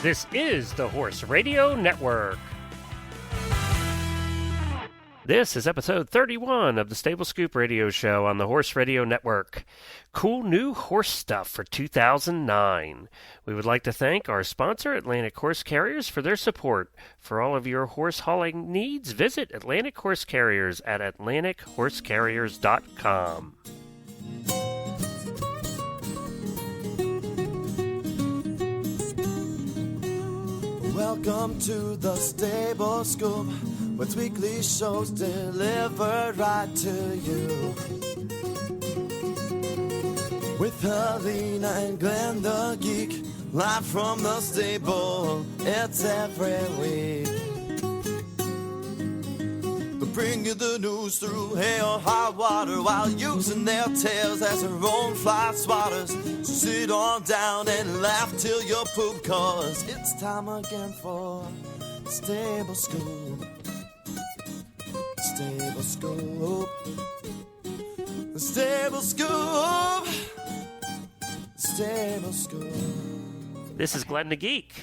This is the Horse Radio Network. This is episode 31 of the Stable Scoop Radio Show on the Horse Radio Network. Cool new horse stuff for 2009. We would like to thank our sponsor, Atlantic Horse Carriers, for their support. For all of your horse hauling needs, visit Atlantic Horse Carriers at atlantichorsecarriers.com. Welcome to the Stable Scoop, with weekly shows delivered right to you. With Helena and Glenn the Geek, live from the stable, it's every week. They'll bring you the news through hail or high water, while using their tails as their own fly swatters. So sit on down and laugh till you poop, cause it's time again for Stable Scoop. Stable Scoop. Stable Scoop. Stable Scoop. This is Glenn the Geek.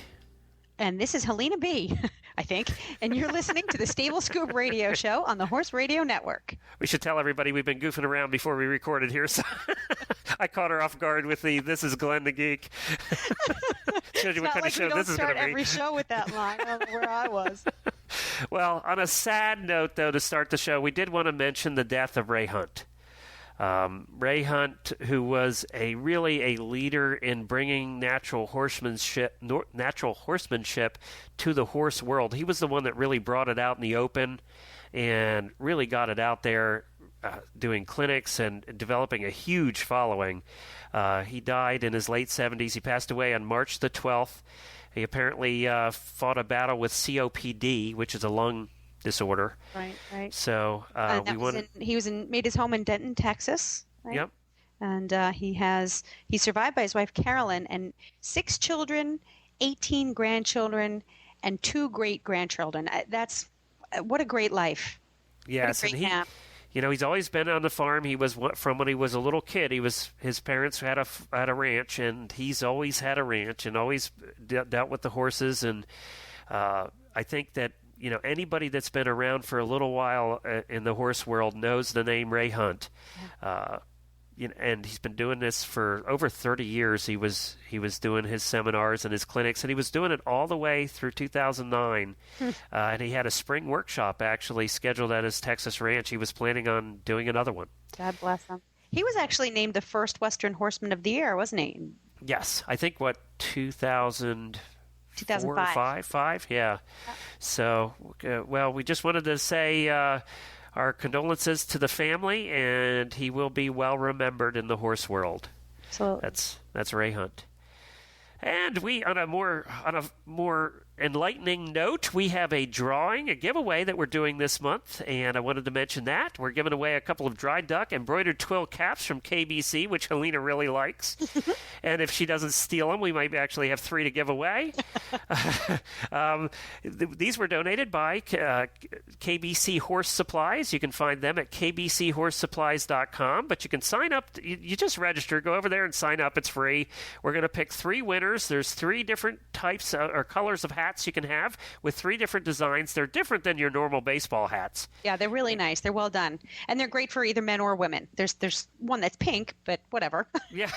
And this is Helena B., I think. And you're listening to the Stable Scoop Radio Show on the Horse Radio Network. We should tell everybody we've been goofing around before we recorded here, so I caught her off guard with the "This is Glenn the Geek." Shows you what kind of show this is going to be. Every show with that line. I don't know where I was. Well, on a sad note, though, to start the show, we did want to mention the death of Ray Hunt. Ray Hunt, who was really a leader in bringing natural horsemanship to the horse world. He was the one that really brought it out in the open and really got it out there, doing clinics and developing a huge following. He died in his late 70s. He passed away on March the 12th. He apparently fought a battle with COPD, which is a lung disorder. Right. So he made his home in Denton, Texas. Right? Yep. And he's survived by his wife Carolyn and 6 children, 18 grandchildren, and 2 great grandchildren. That's what a great life. Yes, what a great and he's always been on the farm. He was from when he was a little kid. His parents had a ranch, and he's always had a ranch and always dealt with the horses. And I think that anybody that's been around for a little while in the horse world knows the name Ray Hunt. And he's been doing this for over 30 years. He was doing his seminars and his clinics, and he was doing it all the way through 2009. And he had a spring workshop actually scheduled at his Texas ranch. He was planning on doing another one. God bless him. He was actually named the first Western Horseman of the Year, wasn't he? Yes, I think 2004 or 5, yeah. So, we just wanted to say our condolences to the family, and he will be well remembered in the horse world. So that's Ray Hunt. And we, on a more enlightening note, we have a giveaway that we're doing this month, and I wanted to mention that. We're giving away a couple of dry duck embroidered twill caps from KBC, which Helena really likes. And if she doesn't steal them, we might actually have 3 to give away. These were donated by KBC Horse Supplies. You can find them at kbchorse.supplies.com, but you can sign up. You just register. Go over there and sign up. It's free. We're going to pick 3 winners. There's 3 different types or colors of hats you can have with 3 different designs. They're different than your normal baseball hats. Yeah, they're really nice. They're well done. And they're great for either men or women. There's one that's pink, but whatever. Yeah.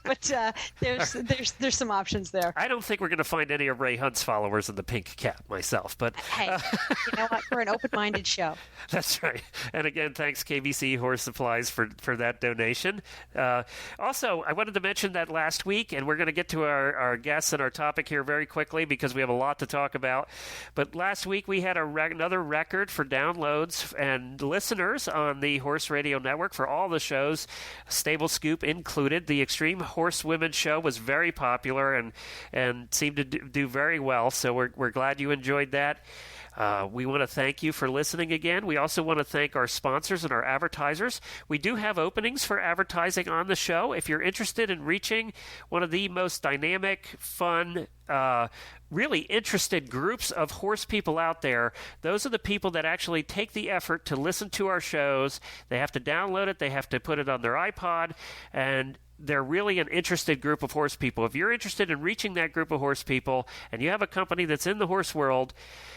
But there's some options there. I don't think we're going to find any of Ray Hunt's followers in the pink cap myself. But hey, you know what? We're an open-minded show. That's right. And again, thanks KBC Horse Supplies for that donation. Also, I wanted to mention that last week, and we're going to get to our guests and our topic here very quickly because we have a lot to talk about. But last week we had another record for downloads and listeners on the Horse Radio Network for all the shows, Stable Scoop included. The Extreme Horsewomen show was very popular and seemed to do very well, so we're glad you enjoyed that. We want to thank you for listening again. We also want to thank our sponsors and our advertisers. We do have openings for advertising on the show. If you're interested in reaching one of the most dynamic, fun, really interested groups of horse people out there, those are the people that actually take the effort to listen to our shows. They have to download it. They have to put it on their iPod, and they're really an interested group of horse people. If you're interested in reaching that group of horse people and you have a company that's in the horse world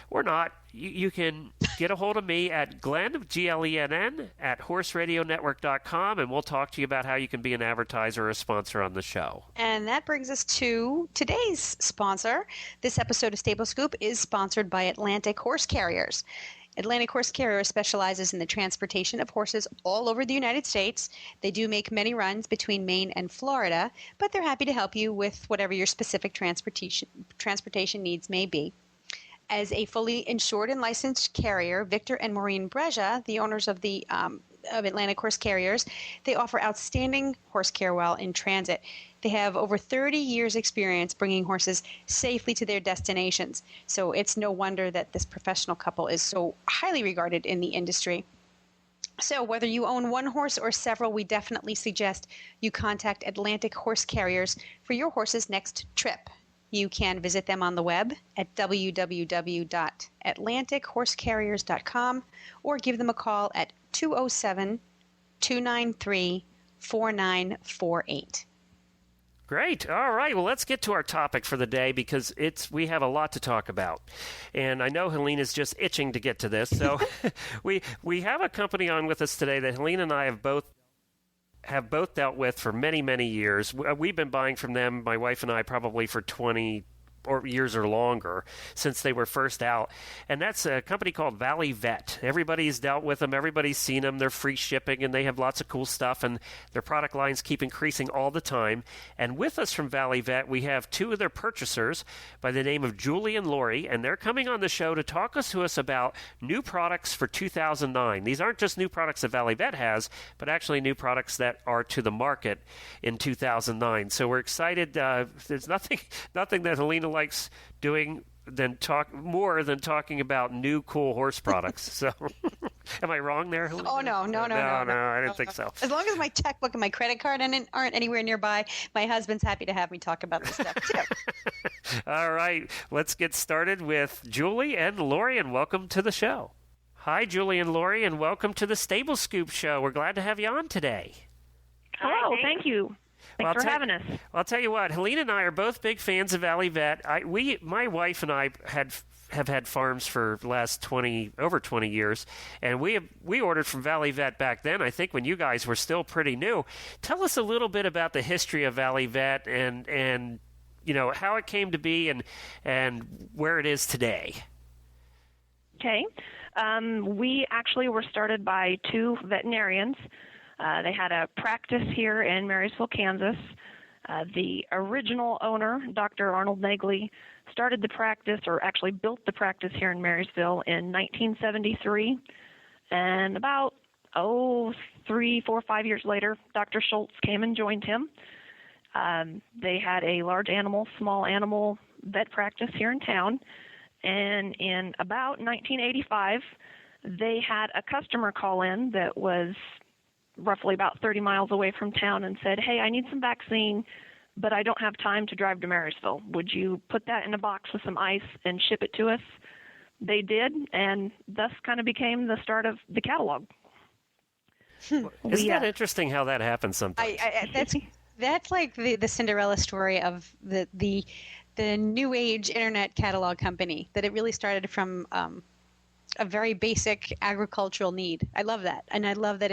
or not, you can get a hold of me at Glenn, Glenn, at horseradionetwork.com, and we'll talk to you about how you can be an advertiser or a sponsor on the show. And that brings us to today's sponsor. This episode of Stable Scoop is sponsored by Atlantic Horse Carriers. Atlantic Horse Carrier specializes in the transportation of horses all over the United States. They do make many runs between Maine and Florida, but they're happy to help you with whatever your specific transportation needs may be. As a fully insured and licensed carrier, Victor and Maureen Breja, the owners of Atlantic Horse Carriers, they offer outstanding horse care while in transit. They have over 30 years experience bringing horses safely to their destinations. So it's no wonder that this professional couple is so highly regarded in the industry. So whether you own one horse or several, we definitely suggest you contact Atlantic Horse Carriers for your horse's next trip. You can visit them on the web at www.atlantichorsecarriers.com or give them a call at 207-293-4948. Great. All right. Well, let's get to our topic for the day because we have a lot to talk about. And I know Helena's just itching to get to this. So we have a company on with us today that Helena and I have both dealt with for many, many years. We've been buying from them, my wife and I, probably for 20 or years or longer since they were first out. And that's a company called Valley Vet. Everybody's dealt with them. Everybody's seen them. They're free shipping, and they have lots of cool stuff, and their product lines keep increasing all the time. And with us from Valley Vet, we have two of their purchasers by the name of Julie and Lori, and they're coming on the show to talk to us about new products for 2009. These aren't just new products that Valley Vet has, but actually new products that are to the market in 2009. So we're excited. There's nothing that Helena likes doing more than talking about new cool horse products. So am I wrong there, Helena? Oh, no, I didn't think so. As long as my checkbook and my credit card aren't anywhere nearby, my husband's happy to have me talk about this stuff too. All right, let's get started with Julie and Lori, and welcome to the show. Hi, Julie and Lori, and welcome to the Stable Scoop Show. We're glad to have you on today. Hello, thank you. Thanks for having us. Well, I'll tell you what, Helena and I are both big fans of Valley Vet. My wife and I have had farms for the last over 20 years, and we ordered from Valley Vet back then, I think when you guys were still pretty new. Tell us a little bit about the history of Valley Vet and you know, how it came to be and where it is today. Okay. We actually were started by two veterinarians. They had a practice here in Marysville, Kansas. The original owner, Dr. Arnold Nagley, started the practice, or actually built the practice here in Marysville in 1973. And about, 3, 4, 5 years later, Dr. Schultz came and joined him. They had a large animal, small animal vet practice here in town. And in about 1985, they had a customer call in that was roughly about 30 miles away from town and said, "Hey, I need some vaccine, but I don't have time to drive to Marysville. Would you put that in a box with some ice and ship it to us?" They did, and thus kind of became the start of the catalog. Isn't that interesting how that happens sometimes? That's like the Cinderella story of the new age internet catalog company, that it really started from a very basic agricultural need. I love that. And I love that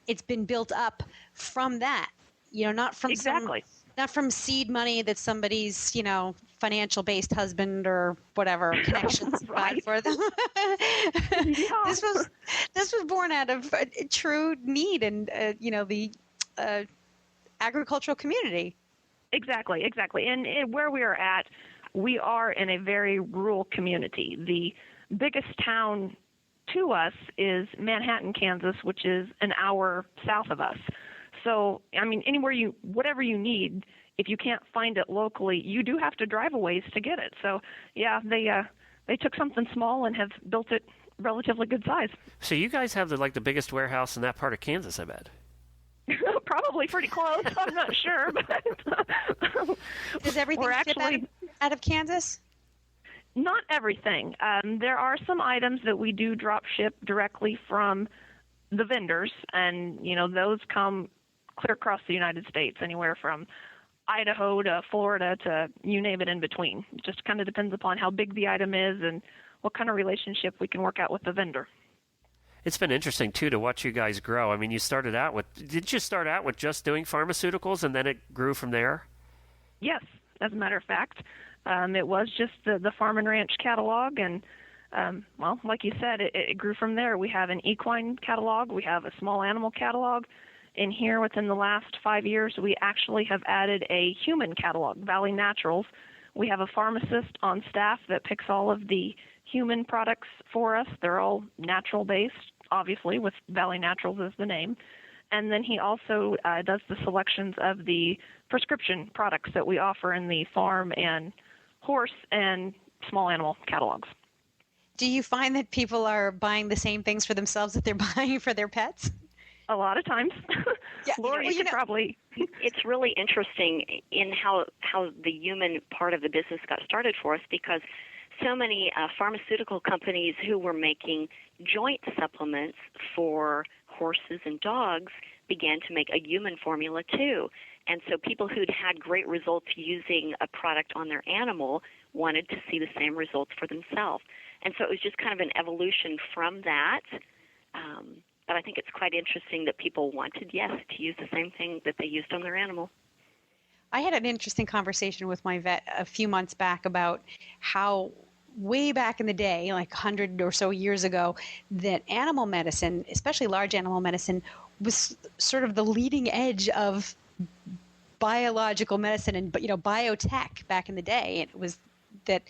it's been built up from that, not from not from seed money that somebody's, financial based husband or whatever connections right. for them. This was born out of a true need and, the agricultural community. Exactly. And where we are at, we are in a very rural community. The biggest town to us is Manhattan, Kansas, which is an hour south of us. So, whatever you need, if you can't find it locally, you do have to drive a ways to get it. So, they took something small and have built it relatively good size. So you guys have the biggest warehouse in that part of Kansas, I bet. Probably pretty close. I'm not sure, but does everything ship out of Kansas? Not everything. There are some items that we do drop ship directly from the vendors, and those come clear across the United States, anywhere from Idaho to Florida to you name it in between. It just kind of depends upon how big the item is and what kind of relationship we can work out with the vendor. It's been interesting, too, to watch you guys grow. I mean, did you start out with just doing pharmaceuticals and then it grew from there? Yes, as a matter of fact. It was just the Farm and Ranch catalog, and, well, like you said, it grew from there. We have an equine catalog. We have a small animal catalog. In here, within the last 5 years, we actually have added a human catalog, Valley Naturals. We have a pharmacist on staff that picks all of the human products for us. They're all natural-based, obviously, with Valley Naturals as the name. And then he also does the selections of the prescription products that we offer in the farm and horse and small animal catalogs. Do you find that people are buying the same things for themselves that they're buying for their pets? A lot of times. Yeah, Lori, you could probably... It's really interesting in how the human part of the business got started for us, because so many pharmaceutical companies who were making joint supplements for horses and dogs began to make a human formula too. And so people who'd had great results using a product on their animal wanted to see the same results for themselves. And so it was just kind of an evolution from that. But I think it's quite interesting that people wanted, yes, to use the same thing that they used on their animal. I had an interesting conversation with my vet a few months back about how way back in the day, like 100 or so years ago, that animal medicine, especially large animal medicine, was sort of the leading edge of biological medicine and biotech back in the day. It was that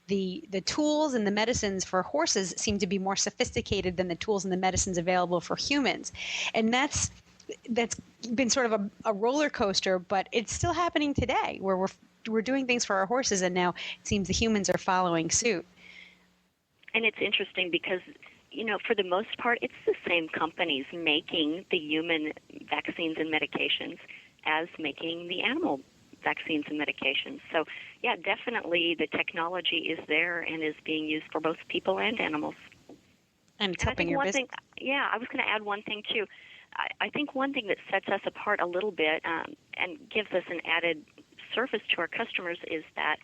the tools and the medicines for horses seem to be more sophisticated than the tools and the medicines available for humans. And that's been sort of a roller coaster, but it's still happening today, where we're doing things for our horses, and now it seems the humans are following suit. And it's interesting because, for the most part, it's the same companies making the human vaccines and medications as making the animal vaccines and medications. So, yeah, definitely the technology is there and is being used for both people and animals. And it's helping your business. I was going to add one thing, too. I think one thing that sets us apart a little bit and gives us an added service to our customers is that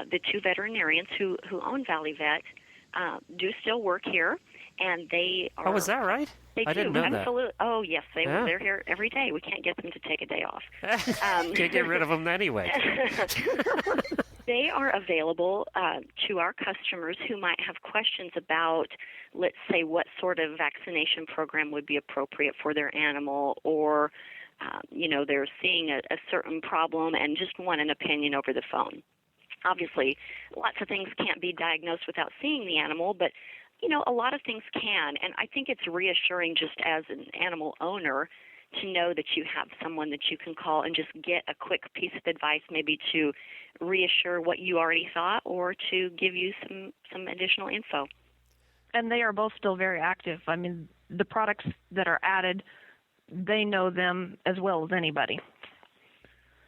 the two veterinarians who own Valley Vet do still work here, and they are... Oh, is that right? They I do, didn't know absolutely. That. Oh, yes, they're here every day. We can't get them to take a day off. Can't get rid of them anyway. They are available to our customers who might have questions about, let's say, what sort of vaccination program would be appropriate for their animal, or, they're seeing a certain problem and just want an opinion over the phone. Obviously, lots of things can't be diagnosed without seeing the animal, but a lot of things can, and I think it's reassuring just as an animal owner to know that you have someone that you can call and just get a quick piece of advice, maybe to reassure what you already thought or to give you some additional info. And they are both still very active. I mean, the products that are added, they know them as well as anybody.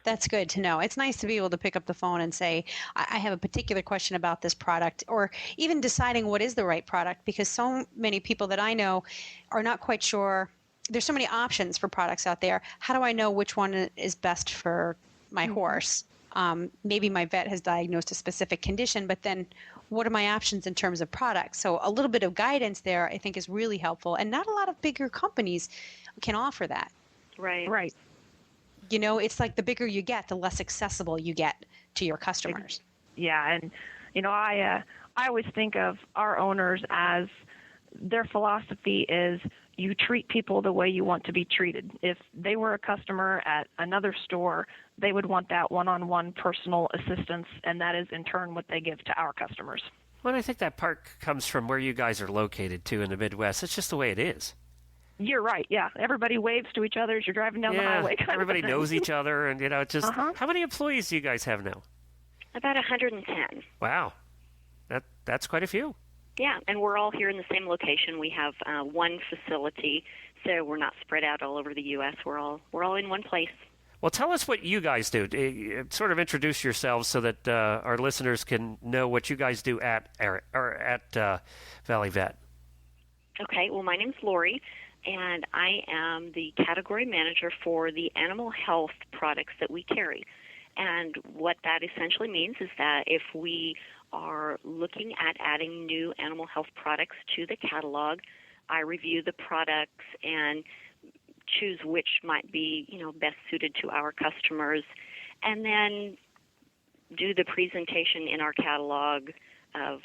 That's good to know. It's nice to be able to pick up the phone and say, I have a particular question about this product, or even deciding what is the right product, because so many people that I know are not quite sure. There's so many options for products out there. How do I know which one is best for my horse? Maybe my vet has diagnosed a specific condition, but then what are my options in terms of products? So a little bit of guidance there, I think, is really helpful. And not a lot of bigger companies can offer that. Right. It's like the bigger you get, the less accessible you get to your customers. Yeah, and I always think of our owners as their philosophy is you treat people the way you want to be treated. If they were a customer at another store, they would want that one-on-one personal assistance, and that is in turn what they give to our customers. Well, I think that part comes from where you guys are located, too, in the Midwest. It's just the way it is. You're right, yeah. Everybody waves to each other as you're driving down the highway. Everybody knows each other, and, just... How many employees do you guys have now? About 110. Wow. That's quite a few. Yeah, and we're all here in the same location. We have one facility, so we're not spread out all over the U.S. We're all in one place. Well, tell us what you guys do. Sort of introduce yourselves so that our listeners can know what you guys do at Valley Vet. Okay, well, my name's Lori. and I am the category manager for the animal health products that we carry. And what that essentially means is that if we are looking at adding new animal health products to the catalog, I review the products and choose which might be, best suited to our customers, and then do the presentation in our catalog of,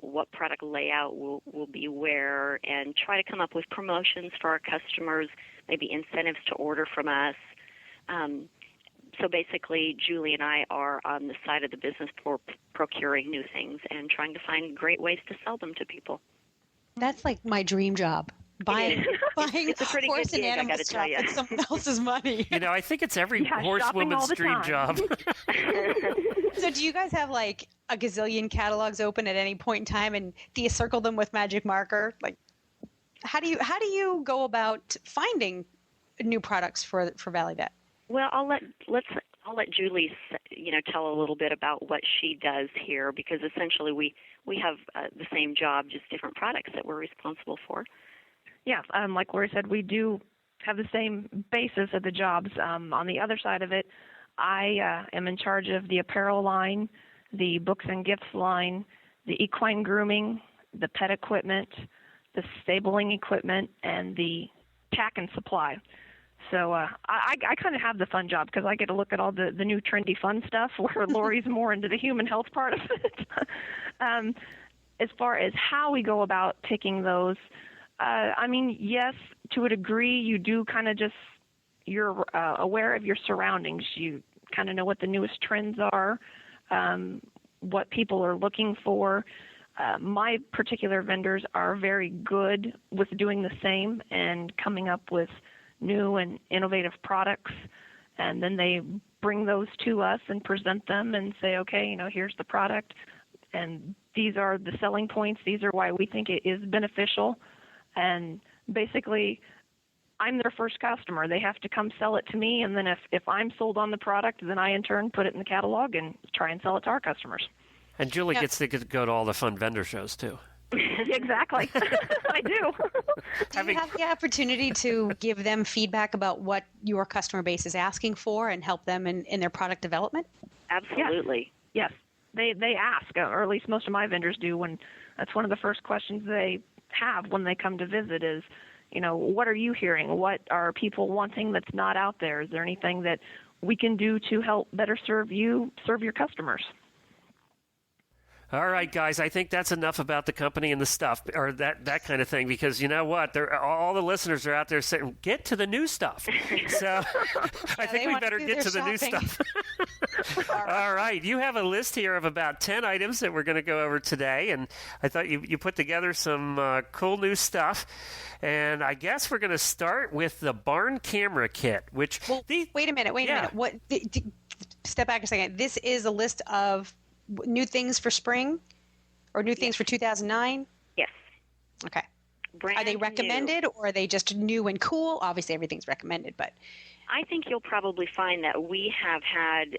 what product layout will be where, and try to come up with promotions for our customers, maybe incentives to order from us. So basically, Julie and I are on the side of the business for procuring new things and trying to find great ways to sell them to people. That's like my dream job. Buying it's a pretty horse good gig, and animal I gotta stuff tell you. with someone else's money. I think it's every horsewoman's dream job. So do you guys have like a gazillion catalogs open at any point in time, and do you circle them with magic marker? Like, how do you go about finding new products for Valley Vet? Well, I'll let Julie, tell a little bit about what she does here, because essentially we have the same job, just different products that we're responsible for. Yeah, like Lori said, we do have the same basis of the jobs. On the other side of it, I am in charge of the apparel line, the books and gifts line, the equine grooming, the pet equipment, the stabling equipment, and the tack and supply. So I kind of have the fun job because I get to look at all the new trendy fun stuff, where Lori's more into the human health part of it. As far as how we go about picking those, yes, to a degree, you do kind of you're aware of your surroundings. You kind of know what the newest trends are, what people are looking for. My particular vendors are very good with doing the same and coming up with new and innovative products, and then they bring those to us and present them and say, okay, here's the product, and these are the selling points. These are why we think it is beneficial. And basically, I'm their first customer. They have to come sell it to me, and then if I'm sold on the product, then I in turn put it in the catalog and try and sell it to our customers. And Julie gets to go to all the fun vendor shows too. Exactly. I do. Do you have the opportunity to give them feedback about what your customer base is asking for and help them in their product development? Absolutely. Yes. They ask, or at least most of my vendors do, when that's one of the first questions they have when they come to visit is, what are you hearing? What are people wanting that's not out there? Is there anything that we can do to help better serve your customers? All right, guys, I think that's enough about the company and the stuff, or that kind of thing, because you know what? All the listeners are out there saying, get to the new stuff. So I think we better get to the new stuff. All right, you have a list here of about 10 items that we're going to go over today, and I thought you put together some cool new stuff. And I guess we're going to start with the barn camera kit, which... Well, wait a minute. What? Step back a second. This is a list of new things for spring, or new things for 2009? Yes. Okay. Brand are they recommended, or are they just new and cool? Obviously, everything's recommended, but... I think you'll probably find that we have had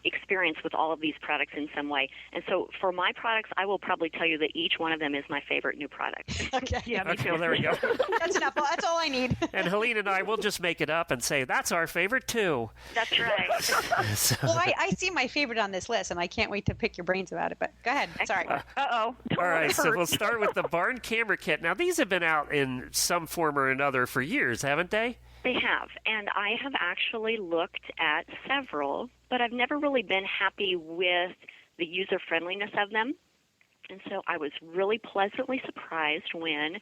experience with all of these products in some way. And so for my products, I will probably tell you that each one of them is my favorite new product. Okay. Yeah, me too. Well, there we go. That's enough. That's all I need. And Helene and I will just make it up and say, that's our favorite too. That's right. Well, I see my favorite on this list, and I can't wait to pick your brains about it. But go ahead. Sorry. Uh-oh. All right, so we'll start with the barn camera kit. Now, these have been out in some form or another for years, haven't they? They have, and I have actually looked at several, but I've never really been happy with the user-friendliness of them. And so I was really pleasantly surprised when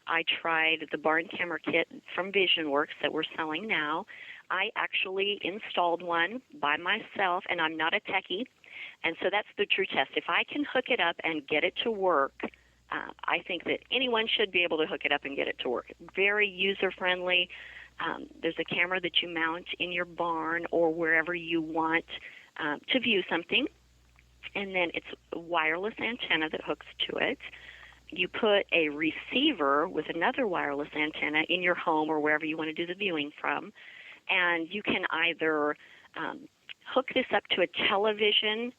I tried the barn camera kit from VisionWorks that we're selling now. I actually installed one by myself, and I'm not a techie, and so that's the true test. If I can hook it up and get it to work, I think that anyone should be able to hook it up and get it to work. Very user-friendly. There's a camera that you mount in your barn or wherever you want to view something, and then it's a wireless antenna that hooks to it. You put a receiver with another wireless antenna in your home or wherever you want to do the viewing from, and you can either hook this up to a television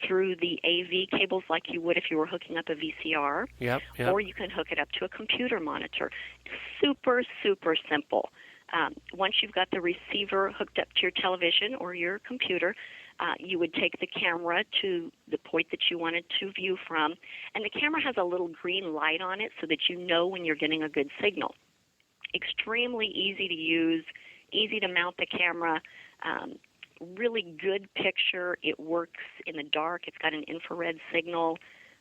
through the AV cables like you would if you were hooking up a VCR. Yep. Or you can hook it up to a computer monitor. Super, super simple. Once you've got the receiver hooked up to your television or your computer, you would take the camera to the point that you wanted to view from, and the camera has a little green light on it so that you know when you're getting a good signal. Extremely easy to use, easy to mount the camera, really good picture. It works in the dark. It's got an infrared signal.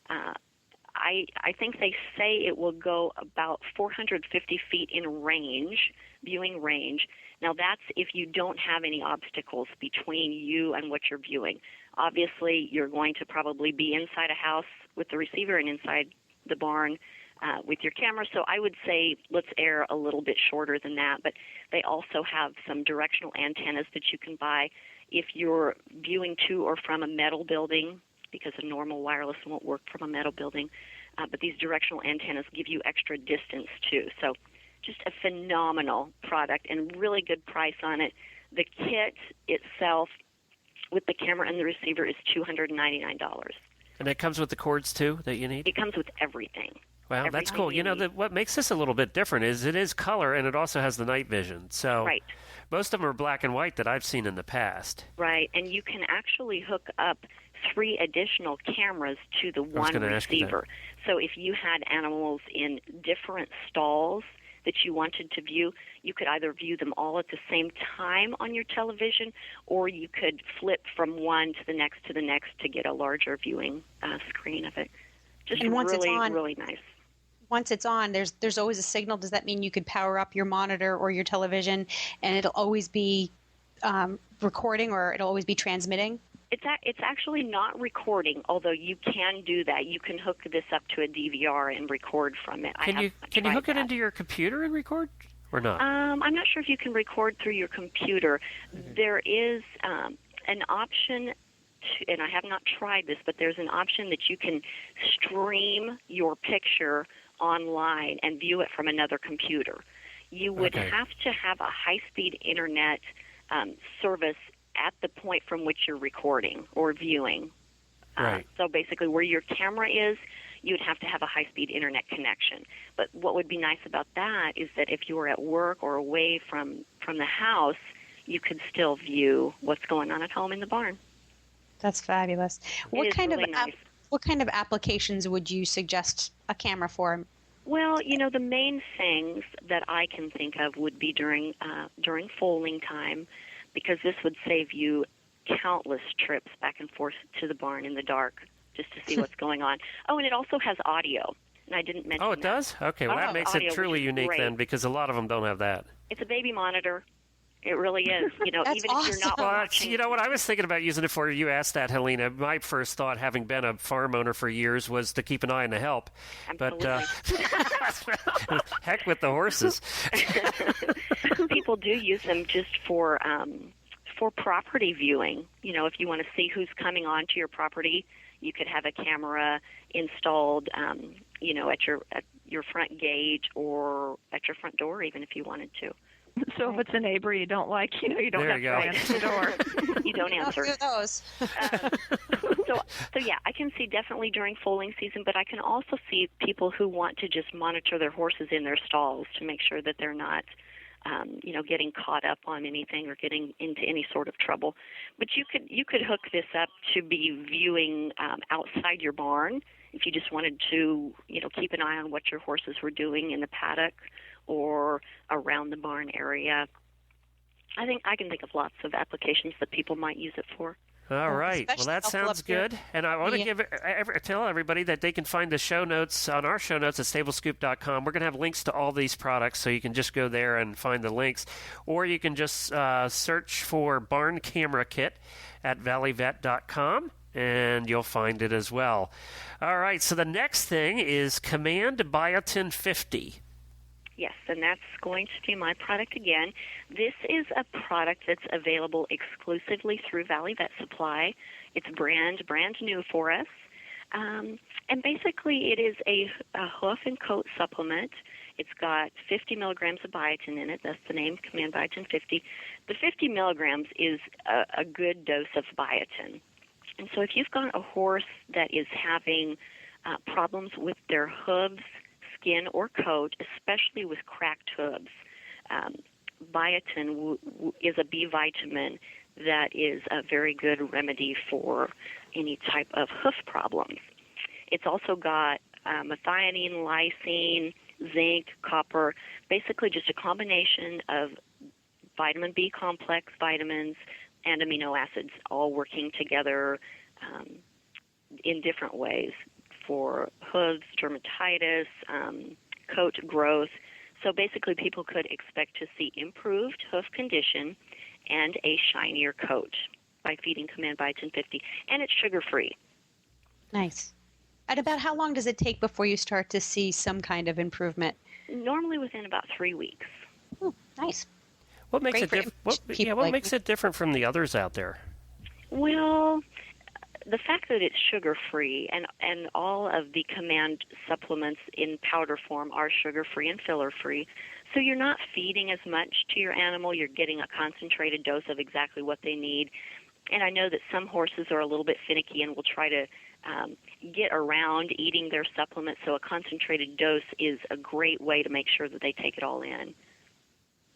I think they say it will go about 450 feet in range, viewing range. Now, that's if you don't have any obstacles between you and what you're viewing. Obviously, you're going to probably be inside a house with the receiver and inside the barn with your camera. So I would say let's err a little bit shorter than that. But they also have some directional antennas that you can buy if you're viewing to or from a metal building, because a normal wireless won't work from a metal building. But these directional antennas give you extra distance, too. So just a phenomenal product and really good price on it. The kit itself with the camera and the receiver is $299. And it comes with the cords, too, that you need? It comes with everything. Wow, that's cool. You know, what makes this a little bit different is it is color, and it also has the night vision. So right. Most of them are black and white that I've seen in the past. Right, and you can actually hook up 3 additional cameras to the one receiver. So if you had animals in different stalls that you wanted to view, you could either view them all at the same time on your television, or you could flip from one to the next to get a larger viewing screen of it. Just really nice. Once it's on, there's always a signal. Does that mean you could power up your monitor or your television and it'll always be recording, or it'll always be transmitting? It's actually not recording, although you can do that. You can hook this up to a DVR and record from it. Can you hook it into your computer and record, or not? I'm not sure if you can record through your computer. Mm-hmm. There is an option, and I have not tried this, but there's an option that you can stream your picture online and view it from another computer. You would have to have a high-speed internet service at the point from which you're recording or viewing. Right. So basically where your camera is, you would have to have a high-speed internet connection. But what would be nice about that is that if you were at work or away from the house, you could still view what's going on at home in the barn. That's fabulous. What kind of applications would you suggest a camera for? Well, you know, the main things that I can think of would be during foaling time, because this would save you countless trips back and forth to the barn in the dark just to see what's going on. Oh, and it also has audio, and I didn't mention that. Oh, it does? Okay, well, that makes it truly unique then, because a lot of them don't have that. It's a baby monitor. It really is. You know, even if you're not watching. You know what I was thinking about using it for? You asked that, Helena. My first thought, having been a farm owner for years, was to keep an eye on the help. Absolutely. But heck with the horses. People do use them just for property viewing. You know, if you want to see who's coming onto your property, you could have a camera installed, you know, at your front gate or at your front door, even if you wanted to. So if it's a neighbor you don't like, you know, you don't have to answer the door. You don't answer. Those. So yeah, I can see definitely during foaling season, but I can also see people who want to just monitor their horses in their stalls to make sure that they're not, you know, getting caught up on anything or getting into any sort of trouble. But you could hook this up to be viewing outside your barn if you just wanted to, you know, keep an eye on what your horses were doing in the paddock or around the barn area. I can think of lots of applications that people might use it for. All right. Well, that sounds good. And I want to tell everybody that they can find the show notes on our show notes at stablescoop.com. We're going to have links to all these products, so you can just go there and find the links. Or you can just search for Barn Camera Kit at valleyvet.com, and you'll find it as well. All right. So the next thing is Command Biotin 50. Yes, and that's going to be my product again. This is a product that's available exclusively through Valley Vet Supply. It's brand new for us. And basically it is a hoof and coat supplement. It's got 50 milligrams of biotin in it. That's the name, Command Biotin 50. The 50 milligrams is a good dose of biotin. And so if you've got a horse that is having problems with their hooves, skin, or coat, especially with cracked hooves, biotin is a B vitamin that is a very good remedy for any type of hoof problems. It's also got methionine, lysine, zinc, copper, basically just a combination of vitamin B complex vitamins and amino acids all working together in different ways for hooves, dermatitis, coat growth. So basically people could expect to see improved hoof condition and a shinier coat by feeding Command Biotin 50. And it's sugar-free. Nice. And about how long does it take before you start to see some kind of improvement? Normally within about 3 weeks. Nice. What makes Great it for what makes it different from the others out there? Well, the fact that it's sugar-free and all of the Command supplements in powder form are sugar-free and filler-free, so you're not feeding as much to your animal. You're getting a concentrated dose of exactly what they need. And I know that some horses are a little bit finicky and will try to get around eating their supplements, so a concentrated dose is a great way to make sure that they take it all in.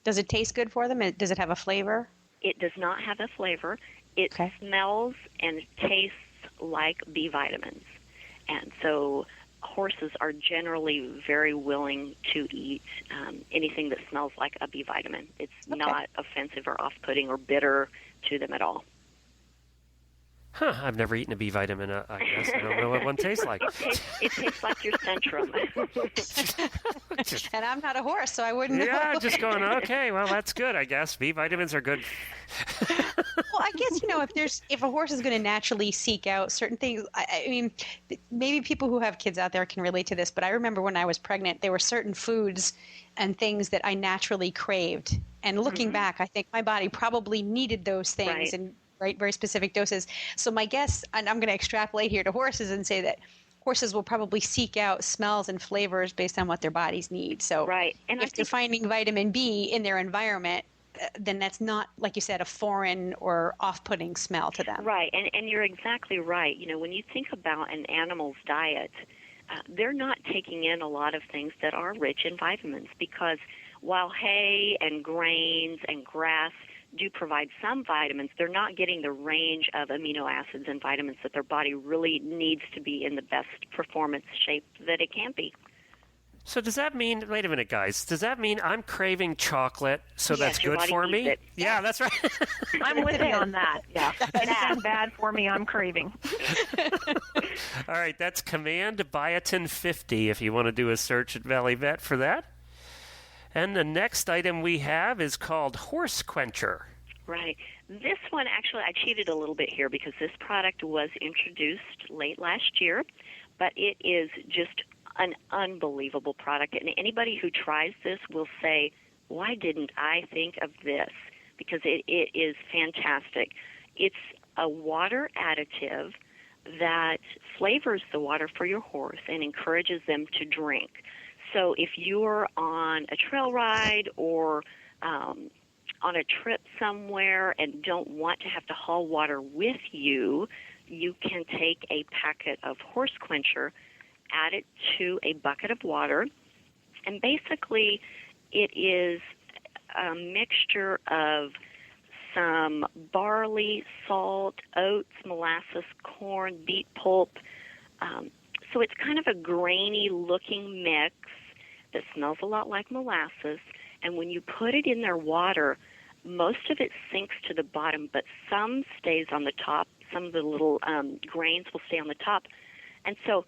Does it taste good for them? Does it have a flavor? It does not have a flavor. It smells and tastes like B vitamins. And so horses are generally very willing to eat anything that smells like a B vitamin. It's not offensive or off-putting or bitter to them at all. Huh, I've never eaten a B vitamin, I guess. I don't know what one tastes like. It tastes like your Centrum. And I'm not a horse, so I wouldn't know. Yeah, just going, okay, well, that's good, I guess. B vitamins are good. Well, I guess, if a horse is going to naturally seek out certain things, I mean, maybe people who have kids out there can relate to this, but I remember when I was pregnant, there were certain foods and things that I naturally craved. And looking back, I think my body probably needed those things in very specific doses. So my guess, and I'm going to extrapolate here to horses and say that horses will probably seek out smells and flavors based on what their bodies need. So and if they're finding vitamin B in their environment, then that's not, like you said, a foreign or off-putting smell to them. Right, and you're exactly right. When you think about an animal's diet, they're not taking in a lot of things that are rich in vitamins, because while hay and grains and grass do provide some vitamins, they're not getting the range of amino acids and vitamins that their body really needs to be in the best performance shape that it can be. So does that mean, wait a minute, guys, does that mean I'm craving chocolate, so that's good for me? It. Yeah, that's right. I'm with you on that. Yeah. Anything bad for me, I'm craving. All right, that's Command Biotin 50 if you want to do a search at Valley Vet for that. And the next item we have is called Horse Quencher. Right. This one, actually, I cheated a little bit here because this product was introduced late last year, but it is just an unbelievable product. And anybody who tries this will say, why didn't I think of this? Because it is fantastic. It's a water additive that flavors the water for your horse and encourages them to drink. So if you're on a trail ride or on a trip somewhere and don't want to have to haul water with you, you can take a packet of Horse Quencher, add it to a bucket of water, and basically it is a mixture of some barley, salt, oats, molasses, corn, beet pulp. So it's kind of a grainy-looking mix that smells a lot like molasses, and when you put it in their water, most of it sinks to the bottom, but some stays on the top. Some of the little grains will stay on the top. And so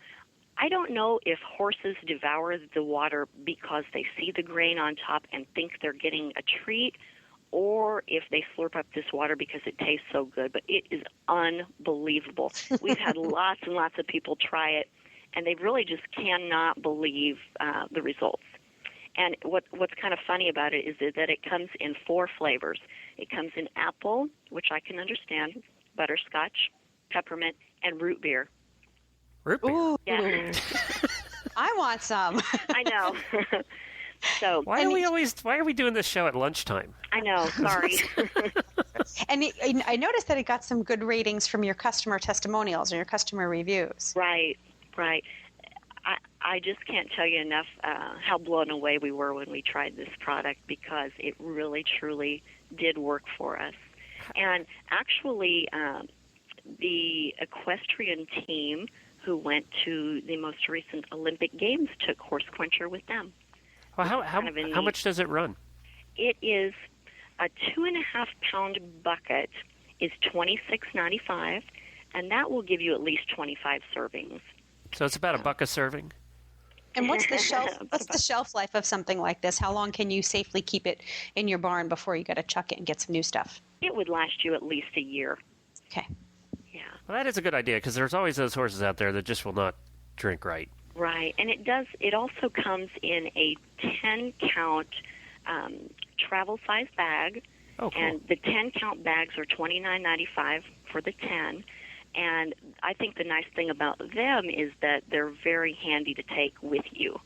I don't know if horses devour the water because they see the grain on top and think they're getting a treat, or if they slurp up this water because it tastes so good, but it is unbelievable. We've had lots and lots of people try it, and they really just cannot believe the results. And what's kind of funny about it is that it comes in 4 flavors. It comes in apple, which I can understand, butterscotch, peppermint, and root beer. Root beer? Ooh. Yeah. I want some. I know. So why are we doing this show at lunchtime? I know, sorry. And I noticed that it got some good ratings from your customer testimonials or your customer reviews. Right. I just can't tell you enough how blown away we were when we tried this product, because it really, truly did work for us. And actually, the equestrian team who went to the most recent Olympic Games took Horse Quencher with them. Well, how much does it run? It is a 2.5-pound bucket is $26.95, and that will give you at least 25 servings. So it's about $1 a serving. And what's the shelf life of something like this? How long can you safely keep it in your barn before you got to chuck it and get some new stuff? It would last you at least a year. Okay. Yeah. Well, that is a good idea, because there's always those horses out there that just will not drink right. Right, and it also comes in a 10-count travel size bag. Oh, cool. And the 10-count bags are $29.95 for the 10. And I think the nice thing about them is that they're very handy to take with you.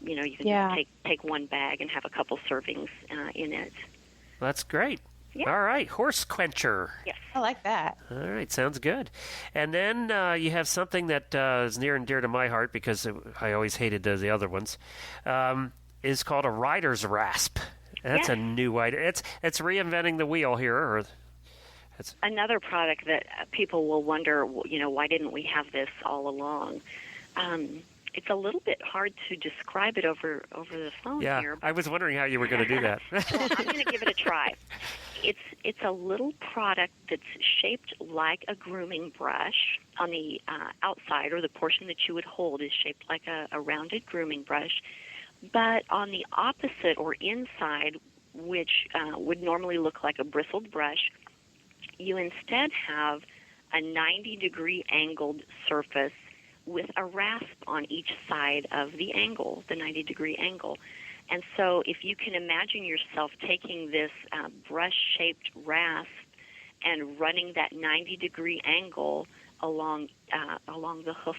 You know, you can just take one bag and have a couple servings in it. Well, that's great. Yeah. All right, Horse Quencher. Yes. I like that. All right, sounds good. And then you have something that is near and dear to my heart, because I always hated the other ones, is called a rider's rasp. That's a new idea. It's reinventing the wheel here. It's another product that people will wonder, you know, why didn't we have this all along? It's a little bit hard to describe it over the phone here. I was wondering how you were going to do that. Well, I'm going to give it a try. It's a little product that's shaped like a grooming brush. On the outside, or the portion that you would hold, is shaped like a rounded grooming brush. But on the opposite or inside, which would normally look like a bristled brush, you instead have a 90-degree angled surface with a rasp on each side of the angle, the 90-degree angle. And so if you can imagine yourself taking this brush-shaped rasp and running that 90-degree angle along the hoof,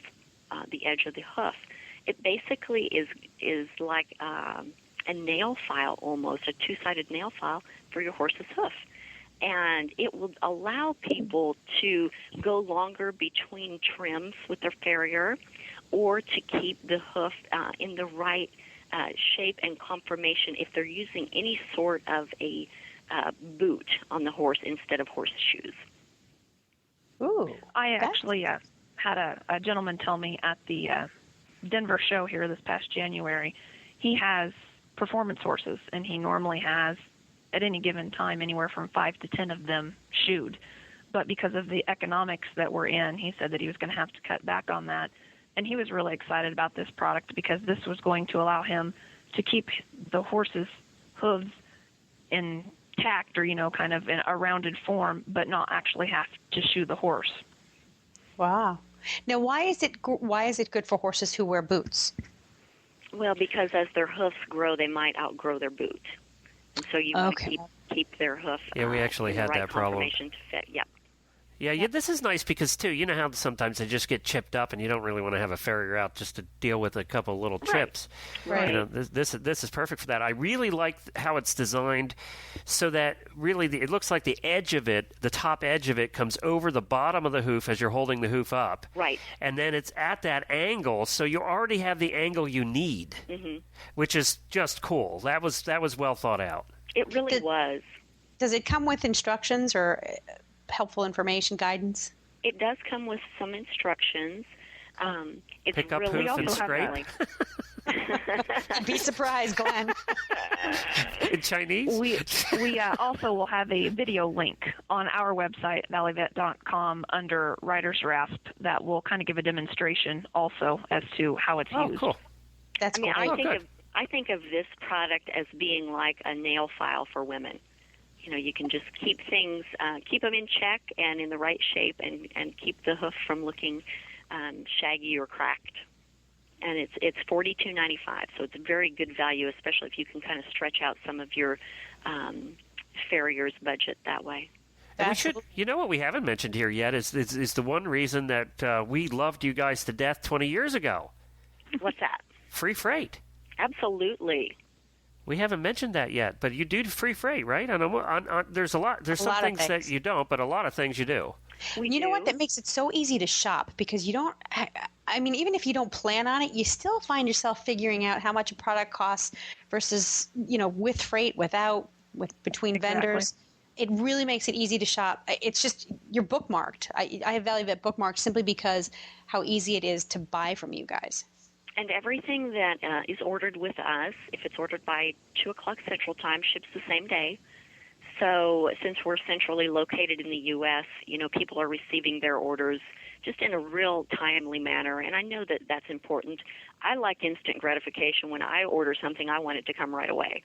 the edge of the hoof, it basically is like a nail file, almost, a two-sided nail file for your horse's hoof. And it will allow people to go longer between trims with their farrier, or to keep the hoof in the right shape and conformation if they're using any sort of a boot on the horse instead of horseshoes. Ooh. I actually had a gentleman tell me at the Denver show here this past January, he has performance horses, and he normally has, at any given time, anywhere from 5 to 10 of them shoed. But because of the economics that we're in, he said that he was going to have to cut back on that. And he was really excited about this product because this was going to allow him to keep the horse's hooves intact, or, you know, kind of in a rounded form, but not actually have to shoe the horse. Wow. Now, why is it good for horses who wear boots? Well, because as their hoofs grow, they might outgrow their boot. And so you want to keep their hoof we actually in had the right that problem. conformation to fit. Yep. Yeah, this is nice because, too, you know how sometimes they just get chipped up and you don't really want to have a farrier out just to deal with a couple little chips. Right. You know, this is perfect for that. I really like how it's designed so that really it looks like the edge of it, the top edge of it, comes over the bottom of the hoof as you're holding the hoof up. Right. And then it's at that angle, so you already have the angle you need, which is just cool. That was well thought out. It really was. Does it come with instructions or helpful information, guidance? It does come with some instructions. It's Pick up really hoof and scrape. I'd be surprised, Glenn. In Chinese? We also will have a video link on our website, valleyvet.com, under Rider's Rasp that will kind of give a demonstration also as to how it's used. Oh, cool. That's cool. I think of this product as being like a nail file for women. You know, you can just keep things, keep them in check and in the right shape, and keep the hoof from looking shaggy or cracked. And it's $42.95, so it's a very good value, especially if you can kind of stretch out some of your farrier's budget that way. And we should, you know what we haven't mentioned here yet is the one reason that we loved you guys to death 20 years ago. What's that? Free freight. Absolutely. We haven't mentioned that yet, but you do free freight, right? There's some things that you don't, but a lot of things you do. You know what? That makes it so easy to shop because you don't. I mean, even if you don't plan on it, you still find yourself figuring out how much a product costs versus, with freight, between vendors. It really makes it easy to shop. It's just you're bookmarked. I value that bookmark simply because how easy it is to buy from you guys. And everything that is ordered with us, if it's ordered by 2 o'clock Central Time, ships the same day. So since we're centrally located in the U.S., people are receiving their orders just in a real timely manner, and I know that that's important. I like instant gratification. When I order something, I want it to come right away.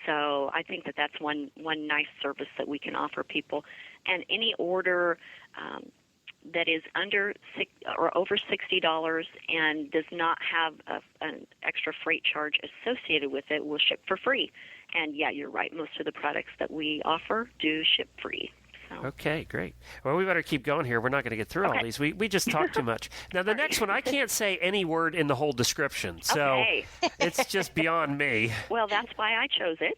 So I think that that's one nice service that we can offer people. And any order that is under or over $60 and does not have an extra freight charge associated with it will ship for free. And yeah, you're right. Most of the products that we offer do ship free. So. Okay, great. Well, we better keep going here. We're not going to get through all these. We just talk too much. Now, the next one, I can't say any word in the whole description, so it's just beyond me. Well, that's why I chose it.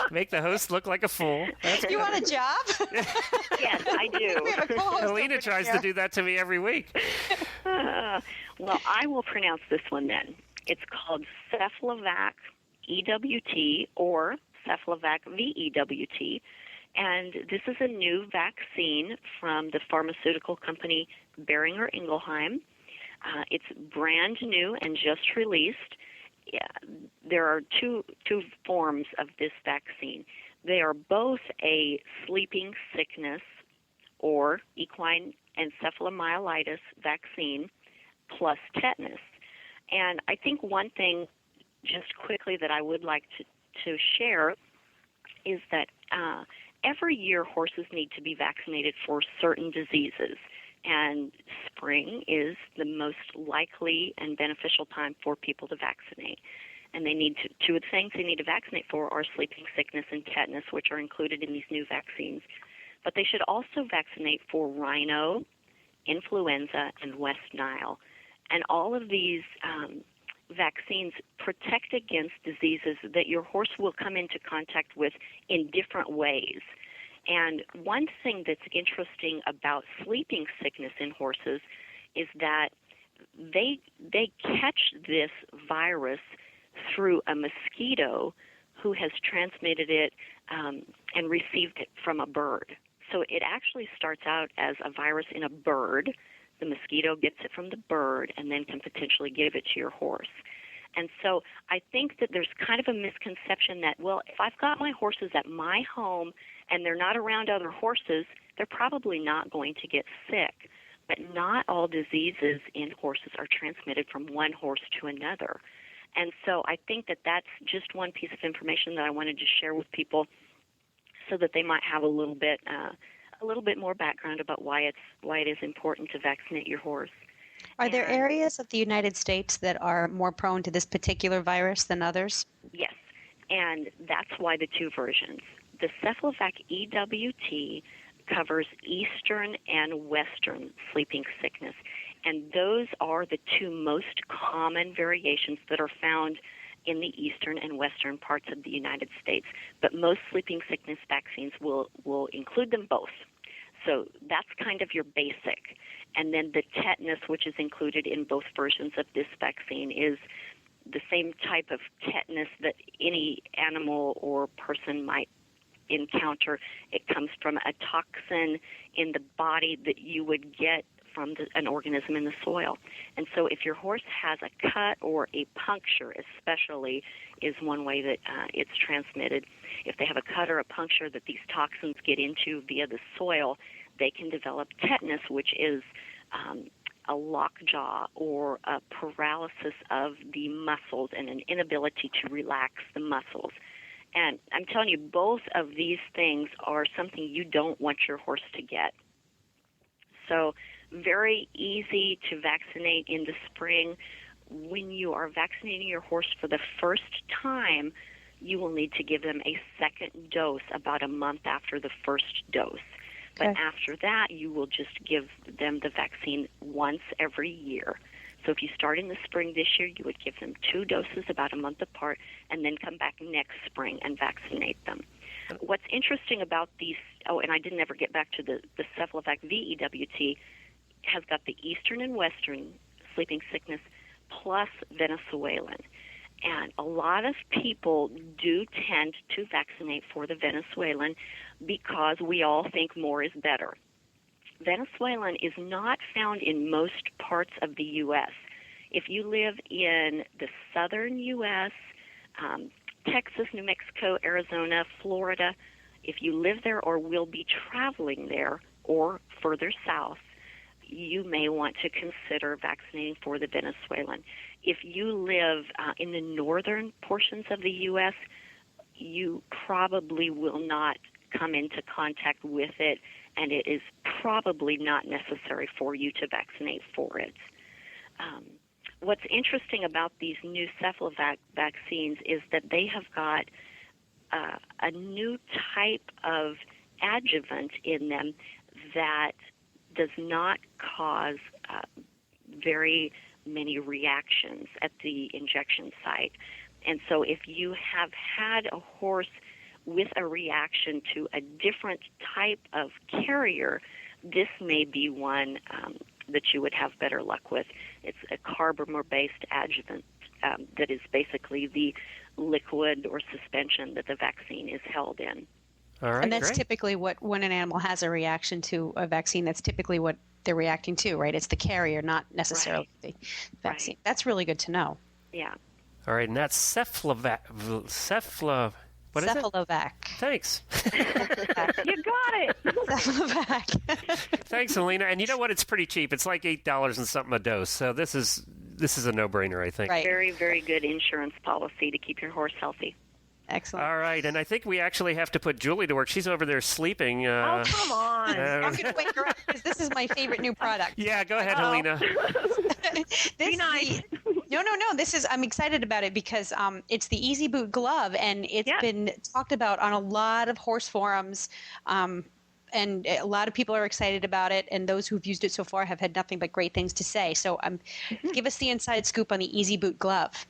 Make the host look like a fool. You want a job? Yes, I do. We have a co-host Alina tries to do that to me every week. Well, I will pronounce this one then. It's called Cephalovac EWT or Cephalovac VEWT. And this is a new vaccine from the pharmaceutical company Boehringer Ingelheim. It's brand new and just released. Yeah, there are two forms of this vaccine. They are both a sleeping sickness or equine encephalomyelitis vaccine plus tetanus. And I think one thing just quickly that I would like to share is that every year horses need to be vaccinated for certain diseases, and spring is the most likely and beneficial time for people to vaccinate. And they need two of the things they need to vaccinate for are sleeping sickness and tetanus, which are included in these new vaccines. But they should also vaccinate for rhino, influenza, and West Nile. And all of these vaccines protect against diseases that your horse will come into contact with in different ways. And one thing that's interesting about sleeping sickness in horses is that they catch this virus through a mosquito who has transmitted it and received it from a bird. So it actually starts out as a virus in a bird. The mosquito gets it from the bird and then can potentially give it to your horse. And so I think that there's kind of a misconception that, well, if I've got my horses at my home and they're not around other horses, they're probably not going to get sick. But not all diseases in horses are transmitted from one horse to another. And so I think that that's just one piece of information that I wanted to share with people so that they might have a little bit more background about why it is important to vaccinate your horse. Are there areas of the United States that are more prone to this particular virus than others? Yes, and that's why the two versions. The Cephalovac EWT covers eastern and western sleeping sickness, and those are the two most common variations that are found in the eastern and western parts of the United States. But most sleeping sickness vaccines will include them both. So that's kind of your basic. And then the tetanus, which is included in both versions of this vaccine, is the same type of tetanus that any animal or person might encounter. It comes from a toxin in the body that you would get from an organism in the soil. And so if your horse has a cut or a puncture, especially, is one way that it's transmitted. If they have a cut or a puncture that these toxins get into via the soil, they can develop tetanus, which is a lockjaw or a paralysis of the muscles and an inability to relax the muscles. And I'm telling you, both of these things are something you don't want your horse to get. So very easy to vaccinate in the spring. When you are vaccinating your horse for the first time, you will need to give them a second dose about a month after the first dose. But after that, you will just give them the vaccine once every year. So if you start in the spring this year, you would give them 2 doses about a month apart and then come back next spring and vaccinate them. What's interesting about these, and I didn't ever get back to the Cephalovac VEWT, has got the Eastern and Western sleeping sickness plus Venezuelan. And a lot of people do tend to vaccinate for the Venezuelan because we all think more is better. Venezuelan is not found in most parts of the U.S. If you live in the southern U.S., Texas, New Mexico, Arizona, Florida, if you live there or will be traveling there or further south, you may want to consider vaccinating for the Venezuelan. If you live in the northern portions of the U.S., you probably will not come into contact with it, and it is probably not necessary for you to vaccinate for it. What's interesting about these new Cephalovac vaccines is that they have got a new type of adjuvant in them that does not cause very many reactions at the injection site. And so if you have had a horse with a reaction to a different type of carrier, this may be one that you would have better luck with. It's a carbamomer-based adjuvant that is basically the liquid or suspension that the vaccine is held in. All right, and that's great. typically when an animal has a reaction to a vaccine, that's typically what they're reacting to, right? It's the carrier, not necessarily the vaccine. Right. That's really good to know. Yeah. All right, and that's Cephalovac. What is it? Cephalovac. Thanks. You got it. Cephalovac. Thanks, Alina. And you know what? It's pretty cheap. It's like $8 and something a dose. So this is a no-brainer, I think. Right. Very, very good insurance policy to keep your horse healthy. Excellent. All right, and I think we actually have to put Julie to work. She's over there sleeping. Oh, come on. I'm going to wake her up because this is my favorite new product. Yeah, go ahead, Helena. Be nice. No. I'm excited about it because it's the Easy Boot glove, and it's been talked about on a lot of horse forums. And a lot of people are excited about it, and those who've used it so far have had nothing but great things to say. So give us the inside scoop on the Easy Boot glove.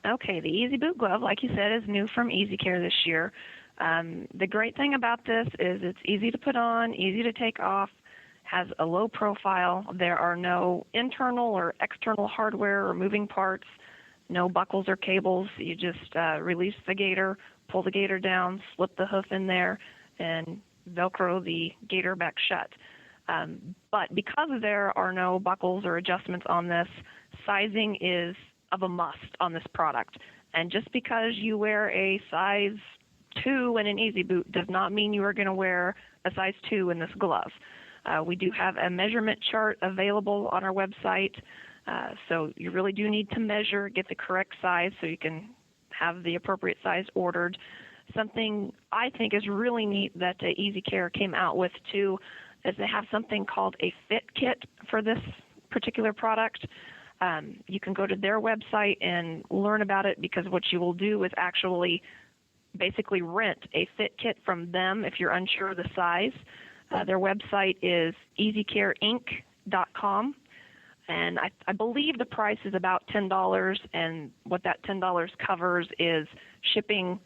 Okay, the Easy Boot glove, like you said, is new from Easy Care this year. The great thing about this is it's easy to put on, easy to take off, has a low profile. There are no internal or external hardware or moving parts, no buckles or cables. You just release the gaiter, pull the gaiter down, slip the hoof in there, and Velcro the gaiter back shut. But because there are no buckles or adjustments on this, sizing is of a must on this product. And just because you wear a size 2 in an Easy Boot does not mean you are going to wear a size 2 in this glove. We do have a measurement chart available on our website, so you really do need to measure, get the correct size so you can have the appropriate size ordered. Something I think is really neat that Easy Care came out with too is they have something called a fit kit for this particular product. You can go to their website and learn about it, because what you will do is actually basically rent a fit kit from them if you're unsure of the size. Their website is easycareinc.com, and I believe the price is about $10, and what that $10 covers is shipping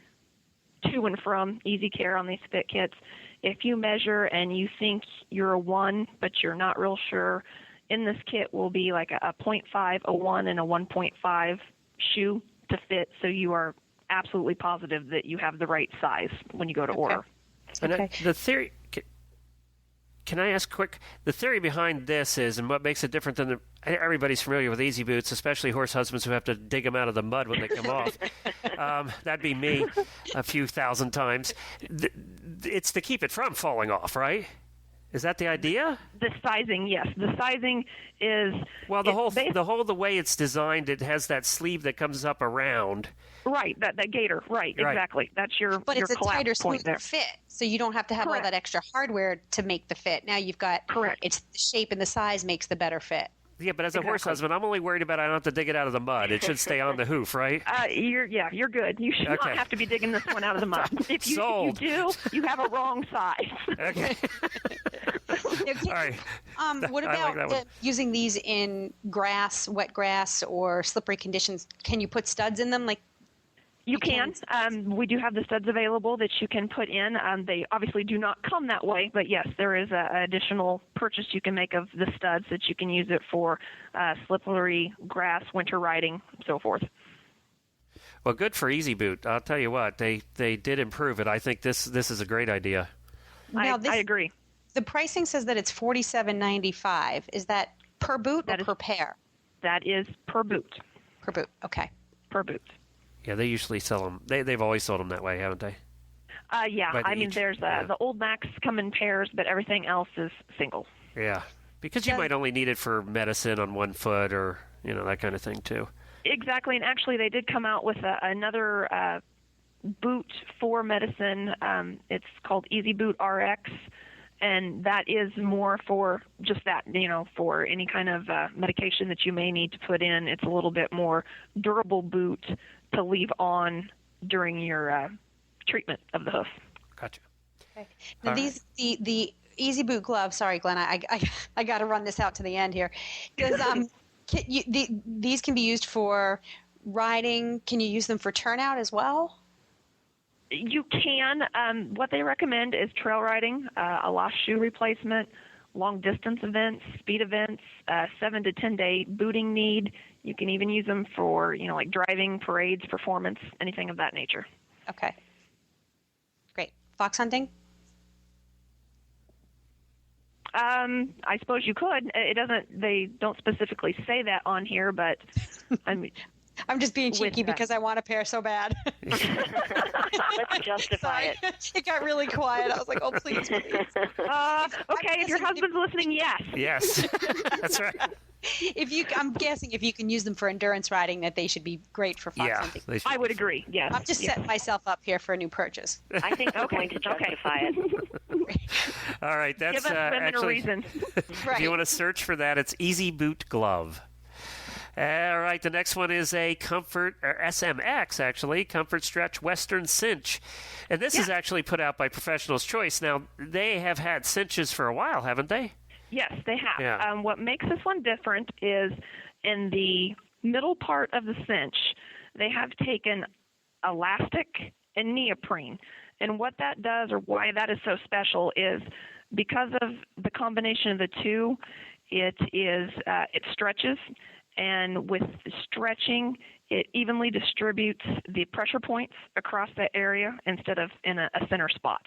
to and from Easy Care on these fit kits. If you measure and you think you're a 1 but you're not real sure, in this kit will be like a 0.5, a 1, and a 1.5 shoe to fit, so you are absolutely positive that you have the right size when you go to order. And the theory, can I ask quick? The theory behind this is, and what makes it different than everybody's familiar with Easy Boots, especially horse husbands who have to dig them out of the mud when they come off. That'd be me a few thousand times. It's to keep it from falling off, right? Is that the idea? The sizing, yes. The sizing is... Well, the way it's designed, it has that sleeve that comes up around. Right, that gaiter, right, exactly. That's your But it's a tighter, smoother there. fit, so you don't have to have all that extra hardware to make the fit. Now you've got... Correct. It's the shape and the size makes the better fit. Yeah, but as a horse husband, I'm only worried about I don't have to dig it out of the mud. It should stay on the hoof, right? You're good. You should not have to be digging this one out of the mud. If you do, you have a wrong size. Okay. All right. What I like that about one. using these in grass, wet grass, or slippery conditions? Can you put studs in them? Like You can. We do have the studs available that you can put in. They obviously do not come that way, but yes, there is an additional purchase you can make of the studs that you can use it for slippery grass, winter riding, so forth. Well, good for Easy Boot. I'll tell you what, they did improve it. I think this is a great idea. now, I agree. The pricing says that it's $47.95. Is that per boot or That is- per pair? That is per boot. Per boot. Okay. Per boot. Yeah, they usually sell them. They've always sold them that way, haven't they? Yeah, By I mean, each, there's yeah. the old Macs come in pairs, but everything else is single. Yeah, because you Does- might only need it for medicine on one foot or that kind of thing too. Exactly, and actually they did come out with another boot for medicine. It's called Easy Boot RX, and that is more for just that, for any kind of medication that you may need to put in. It's a little bit more durable boot to leave on during your treatment of the hoof. Gotcha. Now All these the Easy Boot gloves. Sorry, Glenn. I got to run this out to the end here. Does these can be used for riding? Can you use them for turnout as well? You can. What they recommend is trail riding, a lost shoe replacement, long distance events, speed events, 7 to 10 day booting need. You can even use them for, like driving, parades, performance, anything of that nature. Okay. Great. Fox hunting? I suppose you could. They don't specifically say that on here, but I mean, I'm just being With cheeky that. because I want a pair so bad. Let's justify Sorry. it. It got really quiet. I was like, oh, please, please. okay, if your husband's listening, yes. Yes, that's right. I'm guessing if you can use them for endurance riding, that they should be great for fox Yeah, hunting. they should I would be. agree. Yes. I'm just setting myself up here for a new purchase. I think we're Okay, going to okay. justify it. All right, that's Give us women a actually. reason. If Right. you want to search for that, it's Easy Boot Glove. All right, the next one is a Comfort, or SMX actually, Comfort Stretch Western Cinch. And this is actually put out by Professional's Choice. Now, they have had cinches for a while, haven't they? Yes, they have. Yeah. What makes this one different is in the middle part of the cinch, they have taken elastic and neoprene. And what that does, or why that is so special, is because of the combination of the two, it stretches, and with the stretching, it evenly distributes the pressure points across that area instead of in a center spot.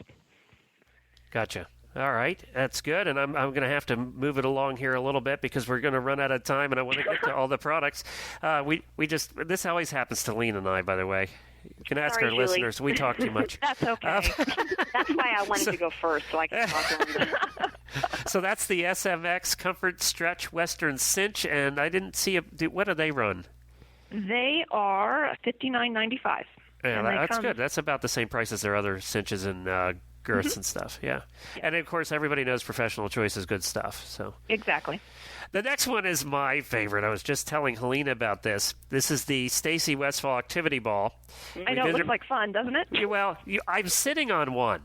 Gotcha. All right, that's good. And I'm going to have to move it along here a little bit because we're going to run out of time, and I want to get to all the products. This always happens to Lean and I, by the way. You can ask Sorry, our Julie. listeners. We talk too much. That's okay. That's why I wanted to go first, so I can talk longer. So that's the SMX Comfort Stretch Western Cinch, and I didn't see what do they run? They are $59.95. Yeah, And they that's come- good. That's about the same price as their other cinches and girths and stuff. Yeah. And of course, everybody knows Professional Choice is good stuff. So Exactly. the next one is my favorite. I was just telling Helena about this. This is the Stacy Westfall Activity Ball. I know, it looks like fun, doesn't it? I'm sitting on one.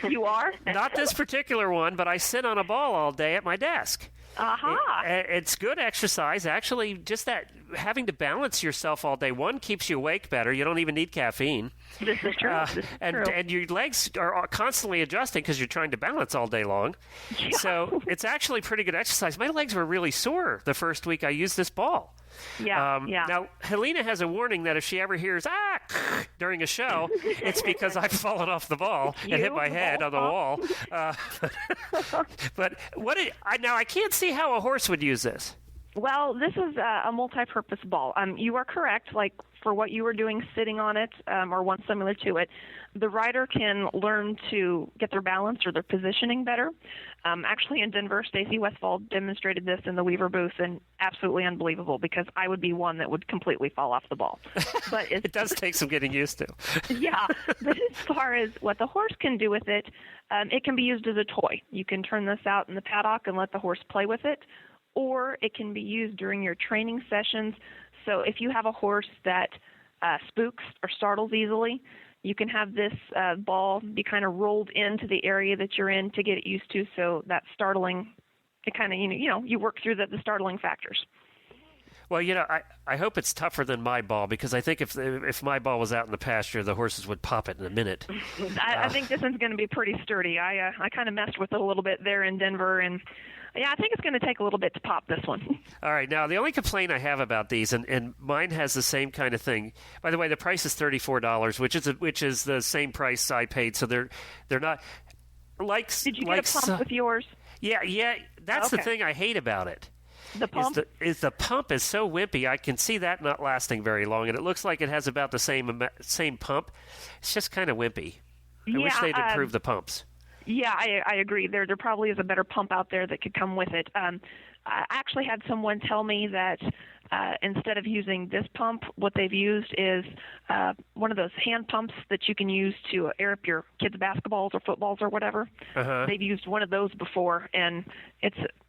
You are? Not this particular one, but I sit on a ball all day at my desk. Aha. It's good exercise. Actually, just that having to balance yourself all day, one, keeps you awake better. You don't even need caffeine. This is true. This is true. And your legs are constantly adjusting because you're trying to balance all day long. Yeah. So it's actually pretty good exercise. My legs were really sore the first week I used this ball. Yeah, yeah. Now, Helena has a warning that if she ever hears during a show, it's because I've fallen off the ball and hit my head on the wall. But I can't see how a horse would use this. Well, this is a multi-purpose ball. You are correct. Like for what you were doing, sitting on it, or one similar to it, the rider can learn to get their balance or their positioning better. Actually, in Denver, Stacy Westfall demonstrated this in the Weaver booth, and absolutely unbelievable because I would be one that would completely fall off the ball. But It does take some getting used to. yeah, but as far as what the horse can do with it, it can be used as a toy. You can turn this out in the paddock and let the horse play with it, or it can be used during your training sessions. So if you have a horse that spooks or startles easily, You can have this ball be kind of rolled into the area that you're in to get it used to, so that startling, it kind of, you work through the startling factors. Well, I hope it's tougher than my ball, because I think if my ball was out in the pasture, the horses would pop it in a minute. I think this one's going to be pretty sturdy. I kind of messed with it a little bit there in Denver, and yeah, I think it's going to take a little bit to pop this one. All right. Now, the only complaint I have about these, and mine has the same kind of thing. By the way, the price is $34, which is the same price I paid. So they're not like. Did you get a pump with yours? Yeah. That's okay. the thing I hate about it. The pump? Is the pump is so wimpy. I can see that not lasting very long, and it looks like it has about the same pump. It's just kind of wimpy. I wish they'd improve the pumps. Yeah, I agree. There probably is a better pump out there that could come with it. I actually had someone tell me that instead of using this pump, what they've used is one of those hand pumps that you can use to air up your kids' basketballs or footballs or whatever. Uh-huh. They've used one of those before, and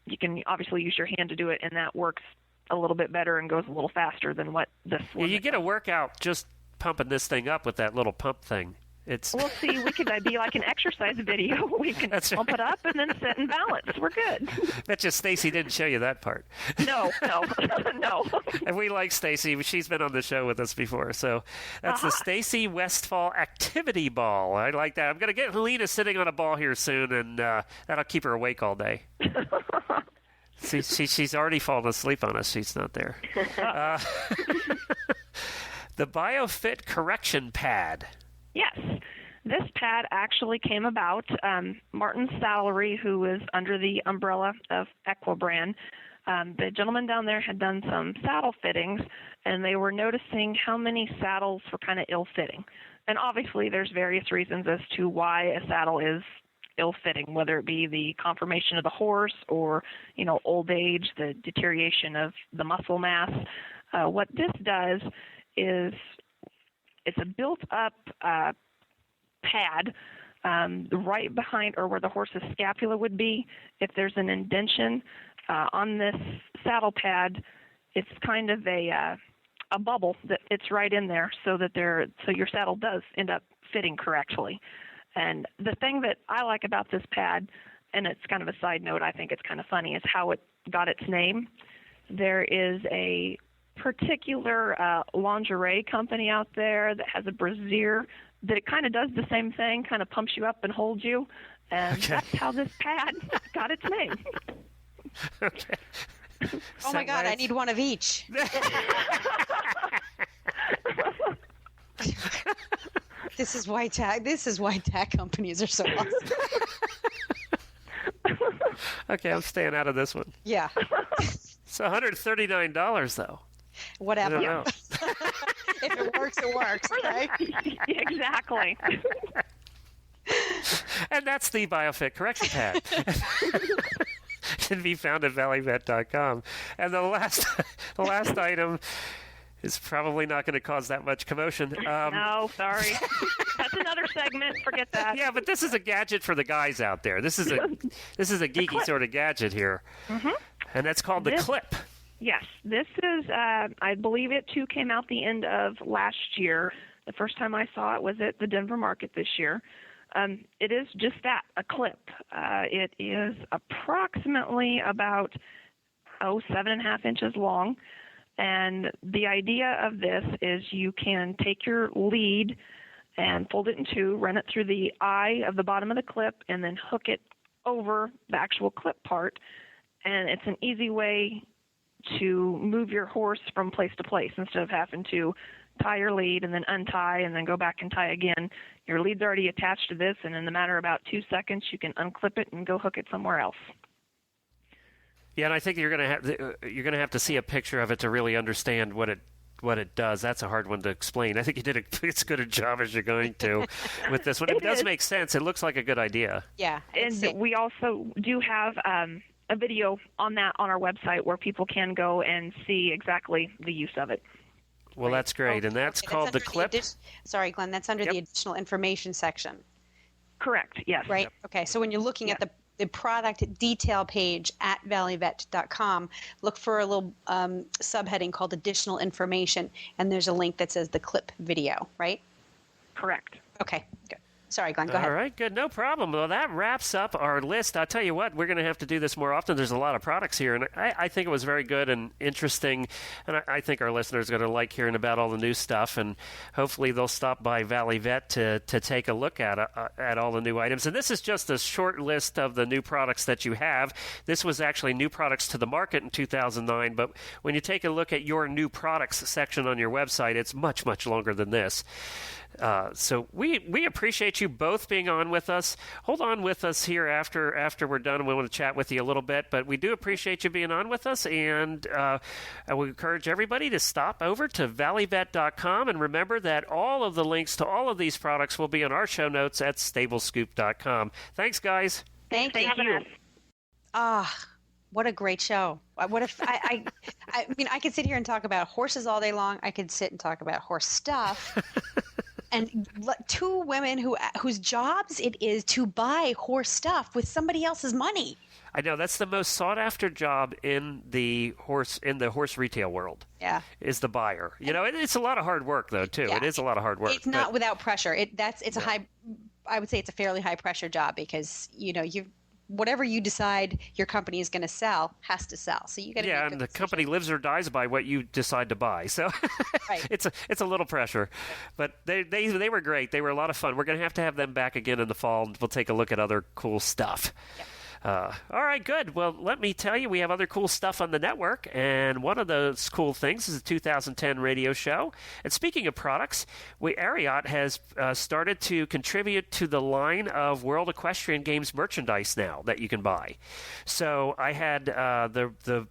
you can obviously use your hand to do it, and that works a little bit better and goes a little faster than what this one. Yeah, you get a workout just pumping this thing up with that little pump thing. We'll see. We could be like an exercise video. We can pump it up and then sit and balance. We're good. Bet you Stacy didn't show you that part. No. And we like Stacy. She's been on the show with us before. So that's the Stacy Westfall Activity Ball. I like that. I'm going to get Helena sitting on a ball here soon, and that'll keep her awake all day. See, she's already fallen asleep on us. She's not there. The BioFit Correction Pad. Yes. This pad actually came about. Martin Salary, who is under the umbrella of Equibrand, the gentleman down there had done some saddle fittings, and they were noticing how many saddles were kind of ill-fitting. And obviously there's various reasons as to why a saddle is ill-fitting, whether it be the conformation of the horse or, old age, the deterioration of the muscle mass. What this does is it's a built-up pad right behind or where the horse's scapula would be. If there's an indention on this saddle pad, it's kind of a bubble that fits right in there, so your saddle does end up fitting correctly. And the thing that I like about this pad, and it's kind of a side note, I think it's kind of funny, is how it got its name. There is a particular lingerie company out there that has a brassiere that it kind of does the same thing, kind of pumps you up and holds you, and that's how this pad got its name. Okay. Oh my God, I need one of each. This is why tech companies are so awesome. Okay, I'm staying out of this one. Yeah. It's $139 though. Whatever. I don't know. If it works, it works. Okay. Exactly. And that's the BioFit Correction Pad. Can be found at valleyvet.com. And the last item is probably not going to cause that much commotion. No, sorry. That's another segment. Forget that. Yeah, but this is a gadget for the guys out there. This is a geeky sort of gadget here. Mm-hmm. And that's called the clip. Yes. This is, I believe it too came out the end of last year. The first time I saw it was at the Denver market this year. It is just that, a clip. It is approximately about 7.5 inches long. And the idea of this is you can take your lead and fold it in two, run it through the eye of the bottom of the clip, and then hook it over the actual clip part. And it's an easy way to move your horse from place to place instead of having to tie your lead and then untie and then go back and tie again. Your lead's already attached to this, and in the matter of about 2 seconds, you can unclip it and go hook it somewhere else. Yeah, and I think you're going to have to see a picture of it to really understand what it does. That's a hard one to explain. I think you did as good a job as you're going to with this one. It does make sense. It looks like a good idea. Yeah, and we also do have a video on that on our website where people can go and see exactly the use of it. Well, that's great, and that's called the clip. Sorry, Glenn, that's under the additional information section. Correct, yes. Right? Yep. Okay, so when you're looking at the product detail page at valleyvet.com, look for a little subheading called additional information, and there's a link that says the clip video, right? correct. Okay, good. Sorry, Glenn, go ahead. All right, good. No problem. Well, that wraps up our list. I'll tell you what, we're going to have to do this more often. There's a lot of products here, and I think it was very good and interesting, and I think our listeners are going to like hearing about all the new stuff, and hopefully they'll stop by Valley Vet to take a look at all the new items. And this is just a short list of the new products that you have. This was actually new products to the market in 2009, but when you take a look at your new products section on your website, it's much, much longer than this. So we appreciate you both being on with us. Hold on with us here after we're done. We want to chat with you a little bit, but we do appreciate you being on with us, and I will encourage everybody to stop over to valleyvet.com, and remember that all of the links to all of these products will be in our show notes at stablescoop.com. Thanks, guys. Thank you. What a great show. What if I mean, I could sit here and talk about horses all day long. I could sit and talk about horse stuff. And two women whose jobs it is to buy horse stuff with somebody else's money. I know that's the most sought after job in the horse retail world. Yeah, is the buyer. You know, it's a lot of hard work though too. Yeah. It is a lot of hard work. It's not without pressure. It's a high. I would say it's a fairly high pressure job because whatever you decide your company is going to sell has to sell. So you got to make and the company lives or dies by what you decide to buy. So right. It's a little pressure, but they were great. They were a lot of fun. We're going to have them back again in the fall, and we'll take a look at other cool stuff. Yeah. All right, good. Well, let me tell you, we have other cool stuff on the network, and one of those cool things is the 2010 radio show. And speaking of products, Ariat has started to contribute to the line of World Equestrian Games merchandise now that you can buy. So I had the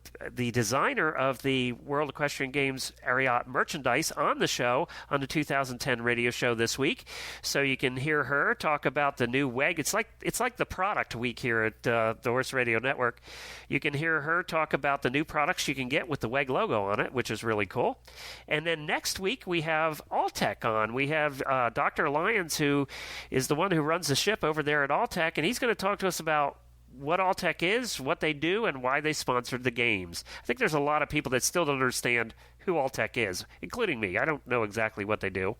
designer of the World Equestrian Games Ariat merchandise on the show on the 2010 radio show this week. So you can hear her talk about the new WEG. It's like the product week here at the Horse Radio Network. You can hear her talk about the new products you can get with the WEG logo on it, which is really cool. And then next week we have Alltech on. We have Dr. Lyons, who is the one who runs the ship over there at Alltech, and he's going to talk to us about what Alltech is, what they do, and why they sponsored the games. I think there's a lot of people that still don't understand who Alltech is, including me. I don't know exactly what they do.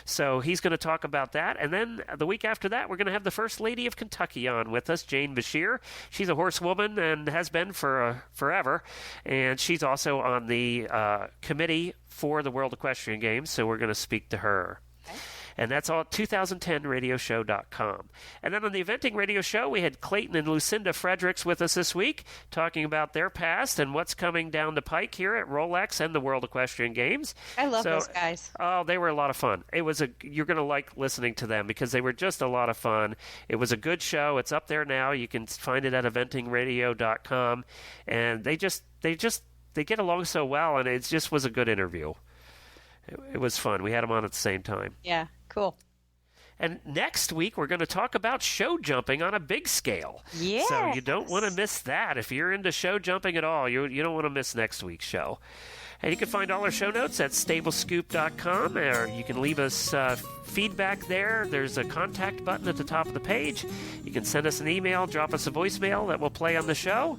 So he's going to talk about that. And then the week after that, we're going to have the First Lady of Kentucky on with us, Jane Bashir. She's a horsewoman and has been for forever. And she's also on the committee for the World Equestrian Games, so we're going to speak to her. Okay. And that's all at 2010radioshow.com. And then on the Eventing Radio Show, we had Clayton and Lucinda Fredericks with us this week, talking about their past and what's coming down the pike here at Rolex and the World Equestrian Games. I love those guys. Oh, they were a lot of fun. You're going to like listening to them because they were just a lot of fun. It was a good show. It's up there now. You can find it at eventingradio.com. And they get along so well, and it just was a good interview. It was fun. We had them on at the same time. Yeah, cool. And next week, we're going to talk about show jumping on a big scale. Yeah. So you don't want to miss that. If you're into show jumping at all, you don't want to miss next week's show. And you can find all our show notes at stablescoop.com, or you can leave us feedback there. There's a contact button at the top of the page. You can send us an email, drop us a voicemail that will play on the show.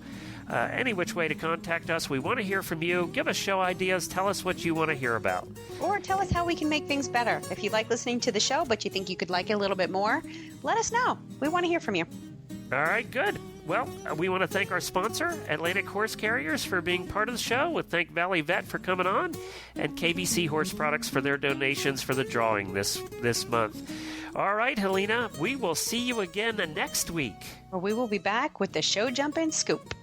Any which way to contact us. We want to hear from you. Give us show ideas. Tell us what you want to hear about. Or tell us how we can make things better. If you like listening to the show, but you think you could like it a little bit more, let us know. We want to hear from you. All right, good. Well, we want to thank our sponsor, Atlantic Horse Carriers, for being part of the show. We thank Valley Vet for coming on, and KBC Horse Products for their donations for the drawing this month. All right, Helena, we will see you again next week. Well, we will be back with the show jumping scoop.